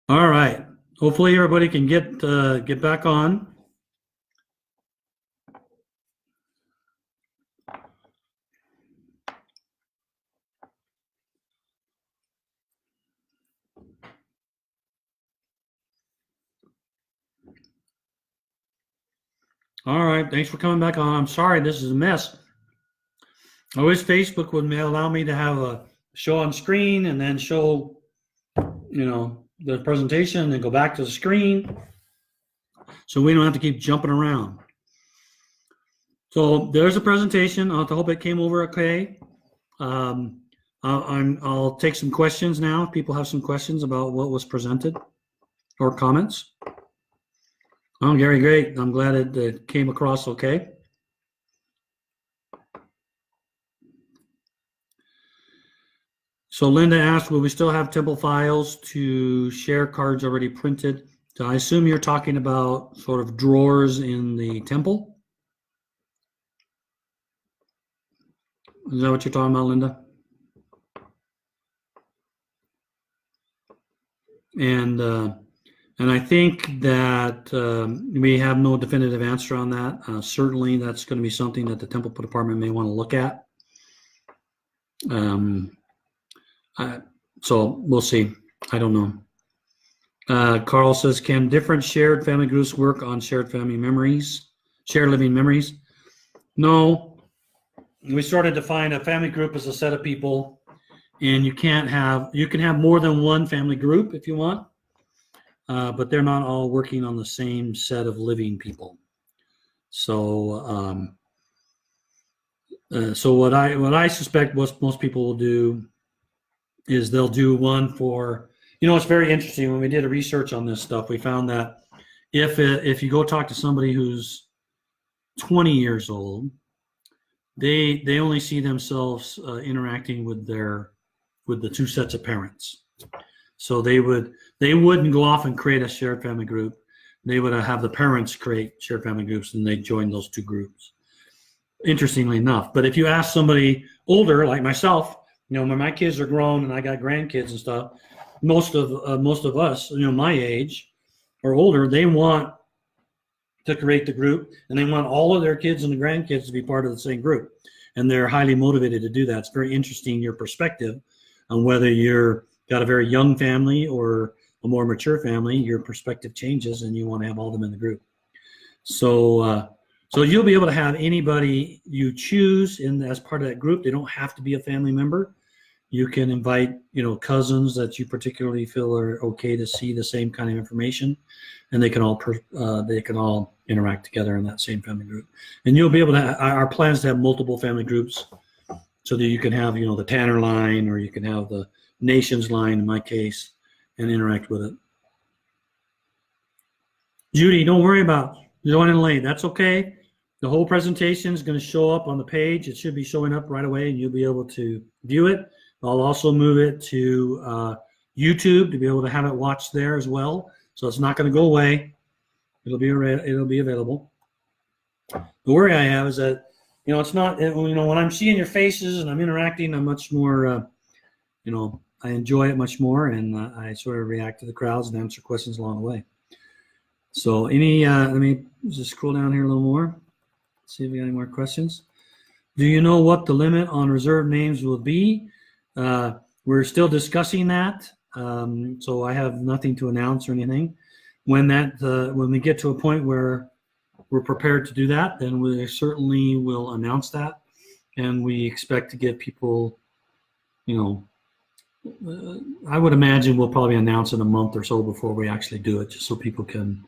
All right. Hopefully everybody can get back on. All right. Thanks for coming back on. I'm sorry this is a mess. I wish Facebook would allow me to have a show on screen and then show, the presentation and then go back to the screen so we don't have to keep jumping around. So there's a presentation. I hope it came over okay. I'll take some questions now. If people have some questions about what was presented or comments. Oh, Gary, great. I'm glad it came across okay. So Linda asked, will we still have temple files to share cards already printed? So I assume you're talking about sort of drawers in the temple. Is that what you're talking about, Linda? And I think that we have no definitive answer on that. Certainly, that's going to be something that the temple department may want to look at. So we'll see. I don't know. Carl says, can different shared family groups work on shared family memories, shared living memories? No. We sort of define a family group as a set of people, and you can have more than one family group if you want, but they're not all working on the same set of living people. So, so what I suspect most people will do is they'll do one for, it's very interesting. When we did a research on this stuff, we found that if you go talk to somebody who's 20 years old, they only see themselves interacting with the two sets of parents. So they wouldn't go off and create a shared family group. They would have the parents create shared family groups, and they join those two groups. Interestingly enough, but if you ask somebody older like myself, when my kids are grown and I got grandkids and stuff, most of us, my age or older, they want to create the group, and they want all of their kids and the grandkids to be part of the same group, and they're highly motivated to do that. It's very interesting, your perspective on whether you're got a very young family or a more mature family. Your perspective changes, and you want to have all of them in the group. So you'll be able to have anybody you choose as part of that group. They don't have to be a family member. You can invite, cousins that you particularly feel are okay to see the same kind of information, and they can all interact together in that same family group. And you'll be able to. Our plan is to have multiple family groups, so that you can have, the Tanner line, or you can have the Nations line in my case, and interact with it. Judy, don't worry about joining late. That's okay. The whole presentation is going to show up on the page. It should be showing up right away, and you'll be able to view it. I'll also move it to YouTube to be able to have it watched there as well. So it's not going to go away. It'll be available. The worry I have is that, it's not, when I'm seeing your faces and I'm interacting, I'm much more, I enjoy it much more, and I sort of react to the crowds and answer questions along the way. So let me just scroll down here a little more. See if we got any more questions. Do you know what the limit on reserved names will be? We're still discussing that, so I have nothing to announce or anything. When we get to a point where we're prepared to do that, then we certainly will announce that, and we expect to give people, I would imagine we'll probably announce in a month or so before we actually do it, just so people can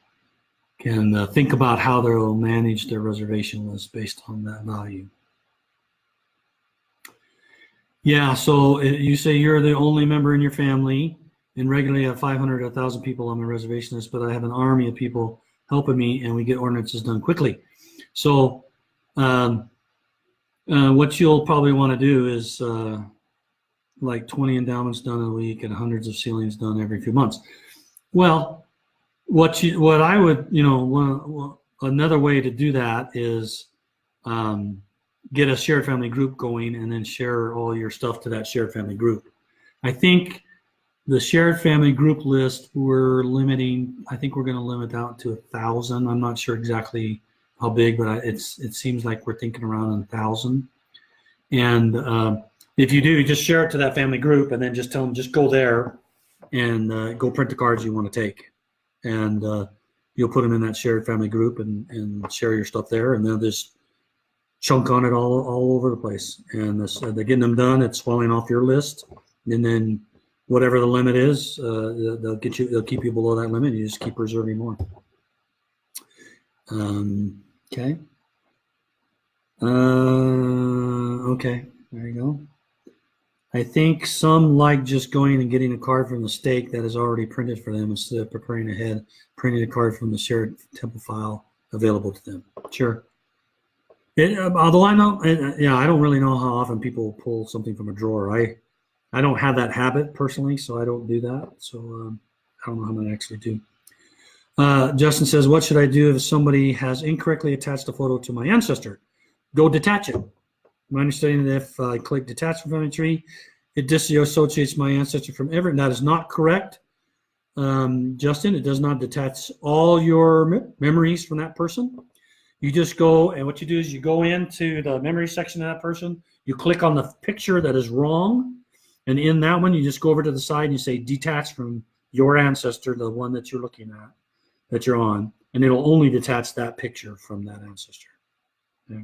think about how they'll manage their reservation list based on that value. Yeah, so you say you're the only member in your family, and regularly I have 500 to 1,000 people on my reservation list, but I have an army of people helping me, and we get ordinances done quickly. So what you'll probably want to do is like 20 endowments done a week and hundreds of sealings done every few months. Well, what I would, another way to do that is get a shared family group going, and then share all your stuff to that shared family group. I think The shared family group list, we're limiting, I think we're going to limit out to 1,000. I'm not sure exactly how big, but it seems like we're thinking around 1,000. And if you do, just share it to that family group and then just tell them, just go there and go print the cards you want to take. And you'll put them in that shared family group and share your stuff there. And they'll just chunk on it all over the place. And they're getting them done. It's falling off your list. And then whatever the limit is, they'll keep you below that limit. You just keep reserving more. Okay. Okay, there you go. I think some like just going and getting a card from the stake that is already printed for them instead of preparing ahead, printing a card from the shared temple file available to them. Sure. Although I know, I don't really know how often people pull something from a drawer. I don't have that habit personally, so I don't do that. So I don't know how many I actually do. Justin says, what should I do if somebody has incorrectly attached a photo to my ancestor? Go detach it. My understanding that if I click detach from family tree, it disassociates my ancestor from everything. That is not correct, Justin. It does not detach all your memories from that person. You just go, and what you do is you go into the memory section of that person. You click on the picture that is wrong, and in that one, you just go over to the side and you say detach from your ancestor, the one that you're looking at, that you're on, and it'll only detach that picture from that ancestor. Okay.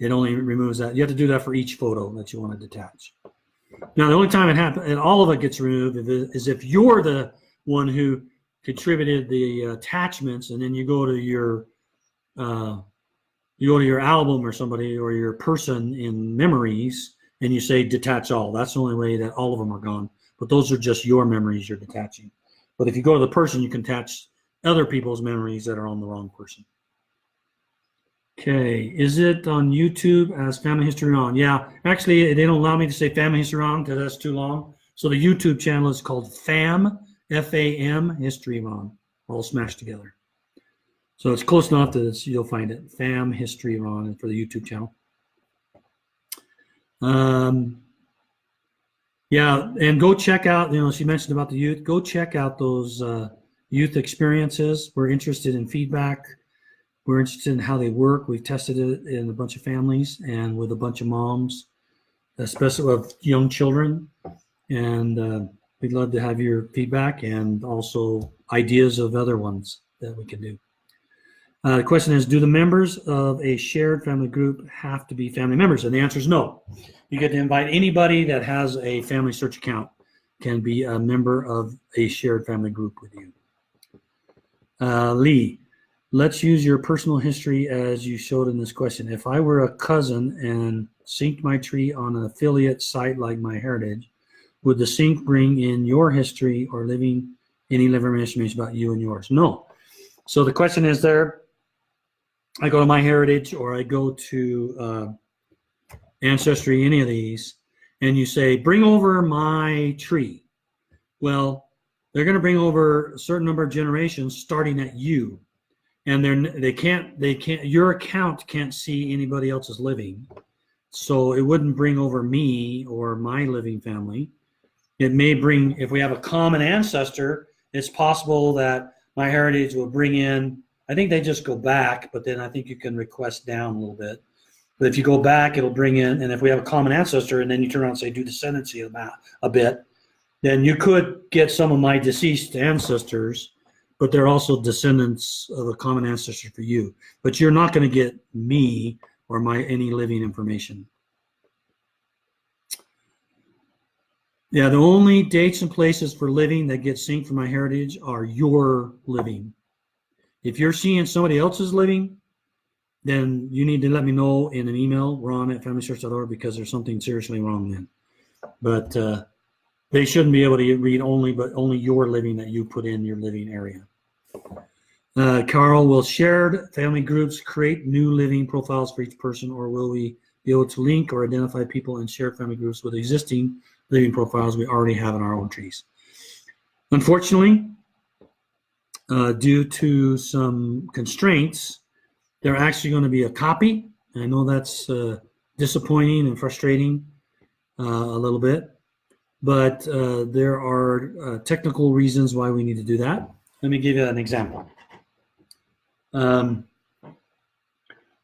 It only removes that. You have to do that for each photo that you want to detach. Now, the only time it happens, and all of it gets removed, is if you're the one who contributed the attachments, and then you go to your album or somebody or your person in memories, and you say detach all. That's the only way that all of them are gone. But those are just your memories you're detaching. But if you go to the person, you can attach other people's memories that are on the wrong person. Okay, is it on YouTube as Family History Ron? Yeah, actually, they don't allow me to say Family History Ron because that's too long. So the YouTube channel is called FAM, F-A-M, History Ron, all smashed together. So it's close enough that you'll find it. FAM History Ron for the YouTube channel. Yeah, and go check out, she mentioned about the youth. Go check out those youth experiences. We're interested in feedback. We're interested in how they work. We've tested it in a bunch of families and with a bunch of moms, especially with young children. And we'd love to have your feedback and also ideas of other ones that we can do. The question is, do the members of a shared family group have to be family members? And the answer is no. You get to invite anybody that has a FamilySearch account can be a member of a shared family group with you. Lee, let's use your personal history as you showed in this question. If I were a cousin and synced my tree on an affiliate site like MyHeritage, would the sync bring in your history or any living information about you and yours? No. So the question is there, I go to MyHeritage or I go to Ancestry, any of these, and you say, bring over my tree. Well, they're going to bring over a certain number of generations starting at you. And your account can't see anybody else's living. So it wouldn't bring over me or my living family. It may bring, if we have a common ancestor, it's possible that MyHeritage will bring in, I think they just go back, but then I think you can request down a little bit. But if you go back, it'll bring in, and if we have a common ancestor, and then you turn around and say, do descendancy a bit, then you could get some of my deceased ancestors, but they're also descendants of a common ancestor for you. But you're not going to get me or any living information. Yeah, the only dates and places for living that get synced from MyHeritage are your living. If you're seeing somebody else's living, then you need to let me know in an email, ron@familysearch.org, because there's something seriously wrong then. But they shouldn't be able to read only your living that you put in your living area. Carl, will shared family groups create new living profiles for each person, or will we be able to link or identify people in shared family groups with existing living profiles we already have in our own trees? Unfortunately, due to some constraints, they're actually going to be a copy. I know that's disappointing and frustrating a little bit, but there are technical reasons why we need to do that. Let me give you an example.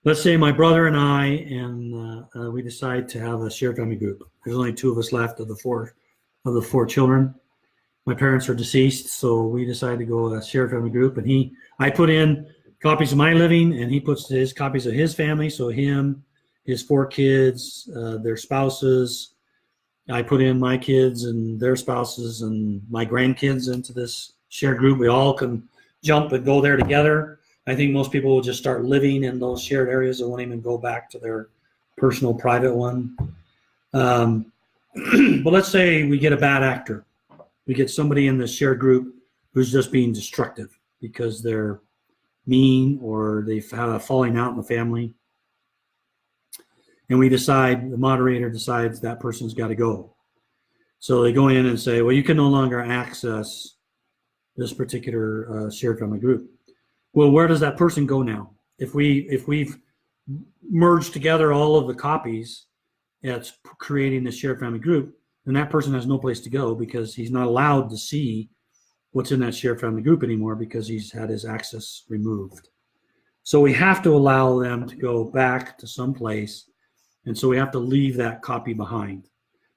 Let's say my brother and I, and we decide to have a shared family group. There's only 2 of us left of the four children. My parents are deceased, so we decided to go a shared family group. And I put in copies of my living, and he puts his copies of his family. So him, his 4 kids, their spouses. I put in my kids and their spouses and my grandkids into this shared group. We all can jump and go there together. I think most people will just start living in those shared areas and won't even go back to their personal private one. But let's say we get a bad actor. We get somebody in the shared group who's just being destructive because they're mean or they've had a falling out in the family. And the moderator decides that person's got to go. So they go in and say, well, you can no longer access this particular shared family group. Well, where does that person go now? If we've merged together all of the copies that's creating the shared family group, then that person has no place to go because he's not allowed to see what's in that shared family group anymore because he's had his access removed. So we have to allow them to go back to some place, and so we have to leave that copy behind.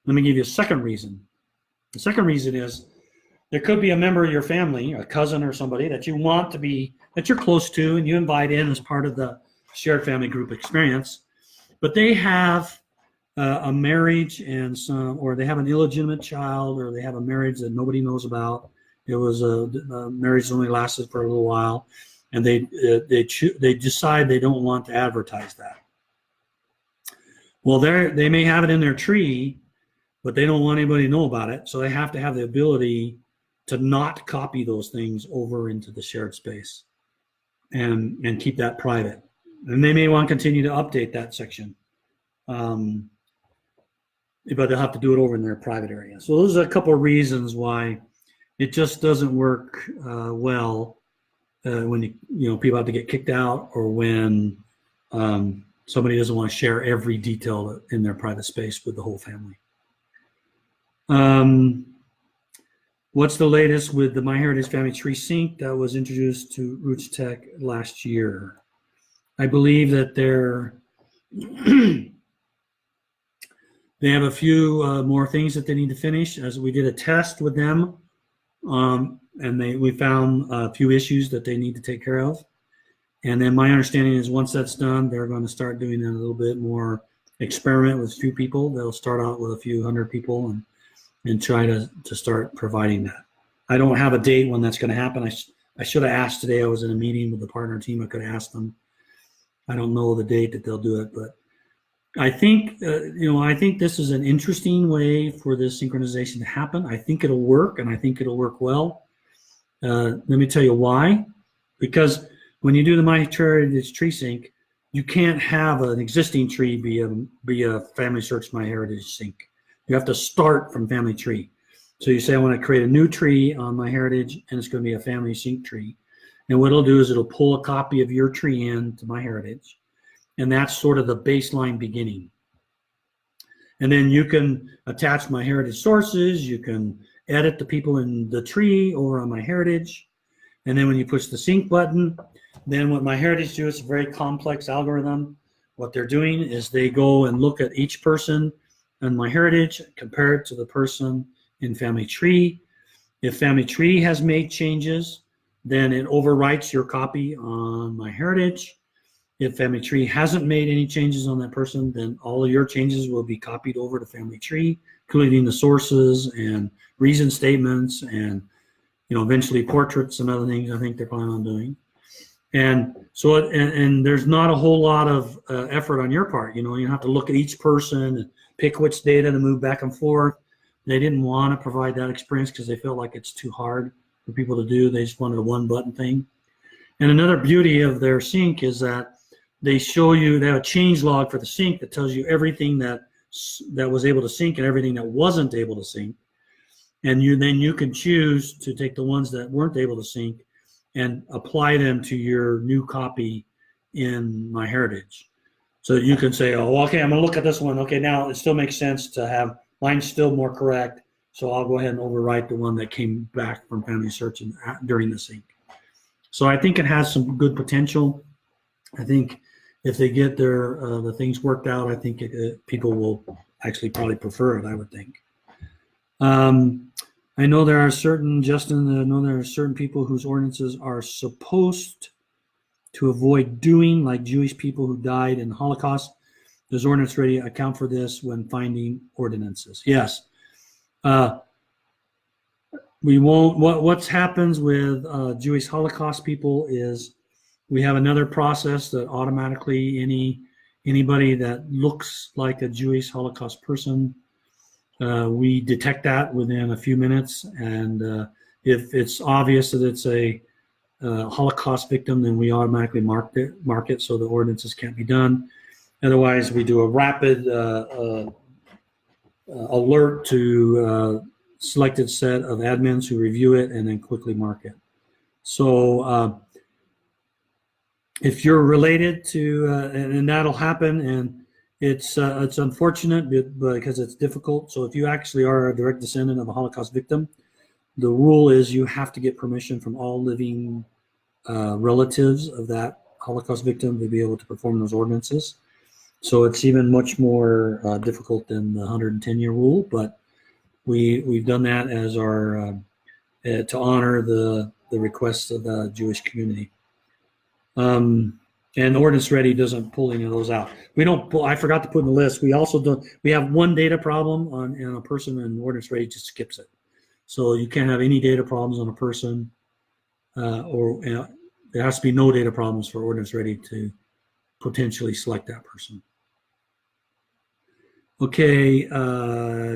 Let me give you a second reason. The second reason is there could be a member of your family, a cousin or somebody that you're close to and you invite in as part of the shared family group experience, but they have a marriage or they have an illegitimate child, or they have a marriage that nobody knows about. It was a marriage that only lasted for a little while, and they decide they don't want to advertise that. Well, they may have it in their tree, but they don't want anybody to know about it, so they have to have the ability to not copy those things over into the shared space and keep that private. And they may want to continue to update that section, but they'll have to do it over in their private area. So those are a couple of reasons why it just doesn't work well when people have to get kicked out, or when somebody doesn't want to share every detail in their private space with the whole family. What's the latest with the MyHeritage Family Tree Sync that was introduced to Rootstech last year? I believe that they have a few more things that they need to finish. As we did a test with them, and we found a few issues that they need to take care of. And then my understanding is once that's done, they're going to start doing a little bit more experiment with a few people. They'll start out with a few hundred people and try to start providing that. I don't have a date when that's going to happen. I should have asked today. I was in a meeting with the partner team. I could have asked them. I don't know the date that they'll do it, but I think I think this is an interesting way for this synchronization to happen. I think it'll work, and I think it'll work well. Let me tell you why. Because when you do the MyHeritage Tree Sync, you can't have an existing tree be a FamilySearch MyHeritage Sync. You have to start from Family Tree. So you say, I want to create a new tree on MyHeritage, and it's going to be a Family Sync tree. And what it'll do is it'll pull a copy of your tree into MyHeritage, and that's sort of the baseline beginning. And then you can attach MyHeritage sources. You can edit the people in the tree over on MyHeritage. And then when you push the sync button, then what MyHeritage do is a very complex algorithm. What they're doing is they go and look at each person on MyHeritage, compare it to the person in Family Tree. If Family Tree has made changes, then it overwrites your copy on MyHeritage. If Family Tree hasn't made any changes on that person, then all of your changes will be copied over to Family Tree, including the sources and reason statements and eventually portraits and other things I think they're planning on doing. And so and there's not a whole lot of effort on your part. You have to look at each person and pick which data to move back and forth. They didn't want to provide that experience because they felt like it's too hard for people to do. They just wanted a one-button thing. And another beauty of their sync is that they have a change log for the sync that tells you everything that was able to sync and everything that wasn't able to sync. And then you can choose to take the ones that weren't able to sync and apply them to your new copy in MyHeritage. So you can say, oh, okay, I'm going to look at this one. Okay, now it still makes sense to have mine's still more correct. So I'll go ahead and overwrite the one that came back from FamilySearch during the sync. So I think it has some good potential. I think if they get their the things worked out, I think people will actually probably prefer it, I would think. I know there are certain, Justin, I know there are certain people whose ordinances are supposed to avoid doing, like Jewish people who died in the Holocaust. Does Ordinance Ready account for this when finding ordinances? Yes. We won't. What happens with Jewish Holocaust people is we have another process that automatically anybody that looks like a Jewish Holocaust person, we detect that within a few minutes, and if it's obvious that it's a Holocaust victim, then we automatically mark it so the ordinances can't be done. Otherwise, we do a rapid alert to selected set of admins who review it and then quickly mark it. So if you're related to, and that'll happen, and it's unfortunate because it's difficult. So if you actually are a direct descendant of a Holocaust victim, the rule is you have to get permission from all living relatives of that Holocaust victim to be able to perform those ordinances. So it's even much more difficult than the 110-year rule, but we've done that as our to honor the requests of the Jewish community. And Ordinance Ready doesn't pull any of those out. We don't pull. I forgot to put in the list. We also don't. We have one data problem on a person, and Ordinance Ready just skips it. So you can't have any data problems on a person, or there has to be no data problems for Ordinance Ready to potentially select that person. Okay,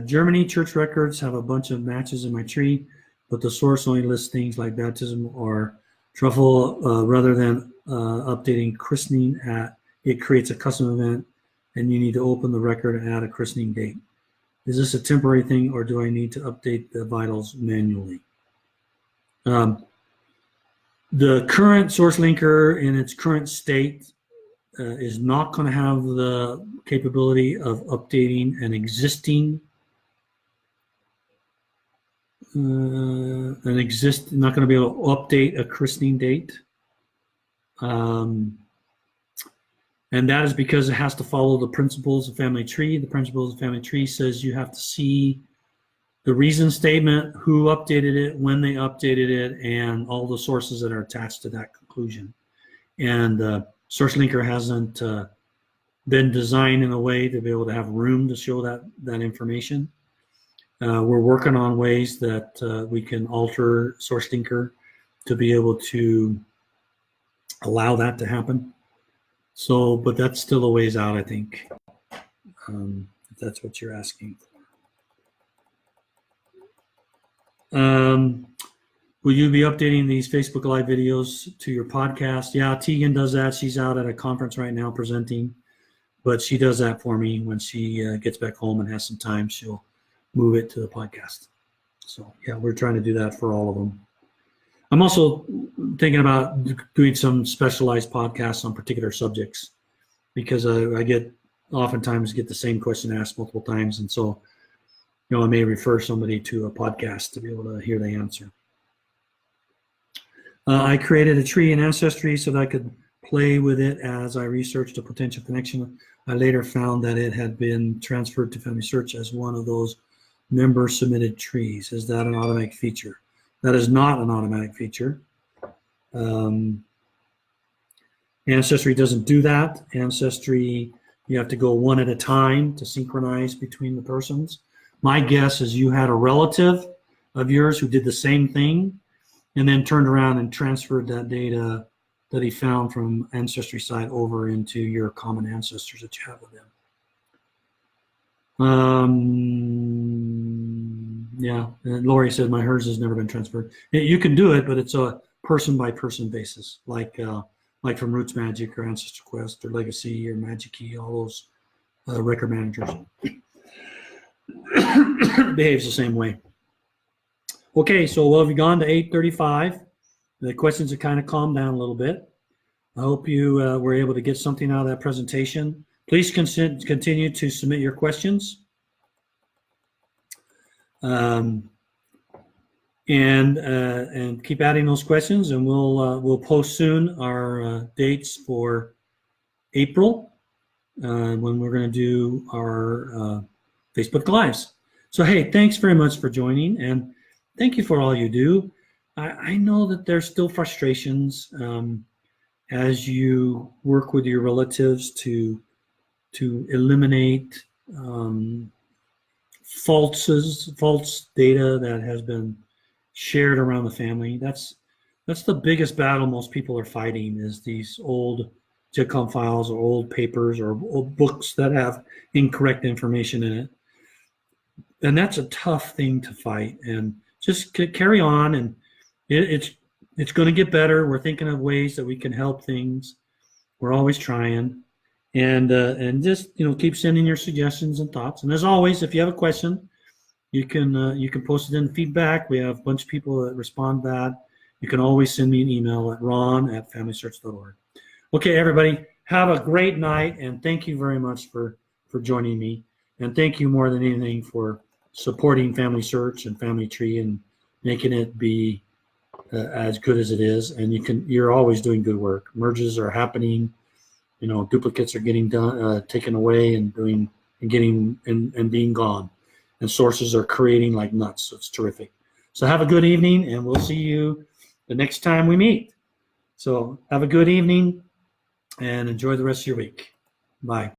Germany church records have a bunch of matches in my tree, but the source only lists things like baptism or truffle rather than updating christening. It creates a custom event, and you need to open the record and add a christening date. Is this a temporary thing, or do I need to update the vitals manually? The current source linker in its current state is not going to have the capability of updating an existing not going to be able to update a christening date, and that is because it has to follow the principles of family tree. The principles of family tree says you have to see the reason statement, who updated it, when they updated it, and all the sources that are attached to that conclusion. And Source Linker hasn't been designed in a way to be able to have room to show that information. We're working on ways that we can alter Source Linker to be able to allow that to happen. So, but that's still a ways out, I think, if that's what you're asking for. Will you be updating these Facebook Live videos to your podcast? Yeah, Tegan does that. She's out at a conference right now presenting, but she does that for me. When she gets back home and has some time, she'll move it to the podcast. So yeah, we're trying to do that for all of them. I'm also thinking about doing some specialized podcasts on particular subjects, because I oftentimes get the same question asked multiple times, and so I may refer somebody to a podcast to be able to hear the answer. I created a tree in Ancestry so that I could play with it as I researched a potential connection. I later found that it had been transferred to FamilySearch as one of those member-submitted trees. Is that an automatic feature? That is not an automatic feature. Ancestry doesn't do that. Ancestry, you have to go one at a time to synchronize between the persons. My guess is you had a relative of yours who did the same thing and then turned around and transferred that data that he found from Ancestry side over into your common ancestors that you have with them. Yeah, and Lori said hers has never been transferred. You can do it, but it's a person-by-person basis, like from Roots Magic or Ancestor Quest or Legacy or Magic Key, all those record managers. Behaves the same way. Okay, so we've gone to 8:35. The questions have kind of calmed down a little bit. I hope you were able to get something out of that presentation. Please continue to submit your questions. And keep adding those questions, and we'll post soon our dates for April when we're going to do our Facebook Lives. So hey, thanks very much for joining, and thank you for all you do. I know that there's still frustrations as you work with your relatives to eliminate false data that has been shared around the family. That's the biggest battle most people are fighting, is these old JITCOM files or old papers or old books that have incorrect information in it. And that's a tough thing to fight. And just carry on, and it's going to get better. We're thinking of ways that we can help things. We're always trying. And just keep sending your suggestions and thoughts. And as always, if you have a question, you can post it in feedback. We have a bunch of people that respond to that. You can always send me an email at ron@familysearch.org. Okay, everybody, have a great night, and thank you very much for joining me. And thank you more than anything for supporting Family Search and Family Tree and making it be as good as it is. And you're always doing good work. Merges are happening. Duplicates are getting done, taken away, and being gone. And sources are creating like nuts. So it's terrific. So have a good evening, and we'll see you the next time we meet. So have a good evening, and enjoy the rest of your week. Bye.